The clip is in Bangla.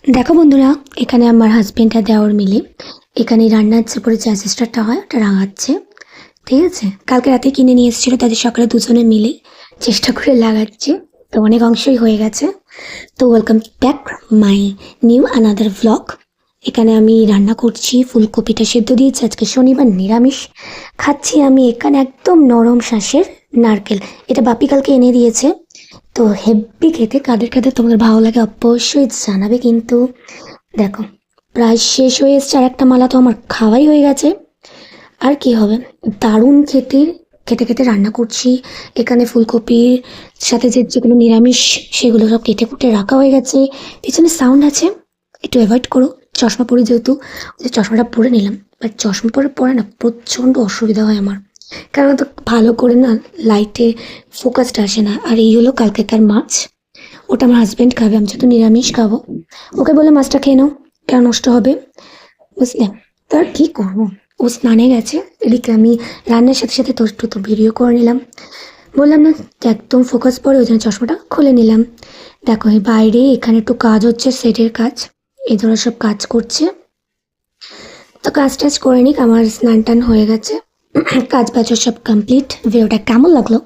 দেখো বন্ধুরা, এখানে আমার হাজবেন্ড আর দেওর মিলে এখানে রান্নার যে পরে যে অ্যাসিস্ট্যান্টটা হয় ওটা রাঙাচ্ছে। ঠিক আছে, কালকে রাতে কিনে নিয়ে এসেছিলো, তাদের সকালে দুজনে মিলে চেষ্টা করে লাগাচ্ছে। তো অনেক অংশই হয়ে গেছে। তো welcome back my new another vlog. এখানে আমি রান্না করছি, ফুলকপিটা সেদ্ধ দিয়েছি, আজকে শনিবার নিরামিষ খাচ্ছি আমি। এখানে একদম নরম শাঁসের নারকেল, এটা বাপি কালকে এনে দিয়েছে। তো হেব্বি খেতে, কাদের কাদের তোমাদের ভালো লাগে অবশ্যই জানাবে কিন্তু। দেখো, প্রায় শেষ হয়ে এসছে, আর একটা মালা তো আমার খাওয়াই হয়ে গেছে। আর কি হবে, দারুণ খেতে। খেতে খেতে রান্না করছি। এখানে ফুলকপির সাথে যেগুলো নিরামিষ সেগুলো সব কেটে কুটে রাখা হয়ে গেছে। পিছনে সাউন্ড আছে, একটু অ্যাভয়েড করো। চশমা পরে যেহেতু, ওই যে চশমাটা পরে নিলাম, বাট চশমা পরে না প্রচণ্ড অসুবিধা হয় আমার, কারণ তো ভালো করে না লাইটে ফোকাসটা আসে না। আর এই হলো কালকেকার মাছ, ওটা আমার হাজবেন্ড খাবে, আমি যেহেতু নিরামিষ খাবো। ওকে বলে মাছটা খেয়ে নাও, কেন নষ্ট হবে, বুঝলে। তার কি করবো, ও স্নানে গেছে, এদিকে আমি রান্নার সাথে সাথে তো একটু তো ভিডিও করে নিলাম। বললাম না যে একদম ফোকাস পড়ে, ওই জন্য চশমাটা খুলে নিলাম। দেখো এই বাইরে এখানে একটু কাজ হচ্ছে, সেটের কাজ, এই ধরো সব কাজ করছে। তো কাজ টাজ করে নিক, আমার স্নান টান হয়ে গেছে, কাজ বাজ সব কমপ্লিট। ভিডিওটা কেমন লাগলো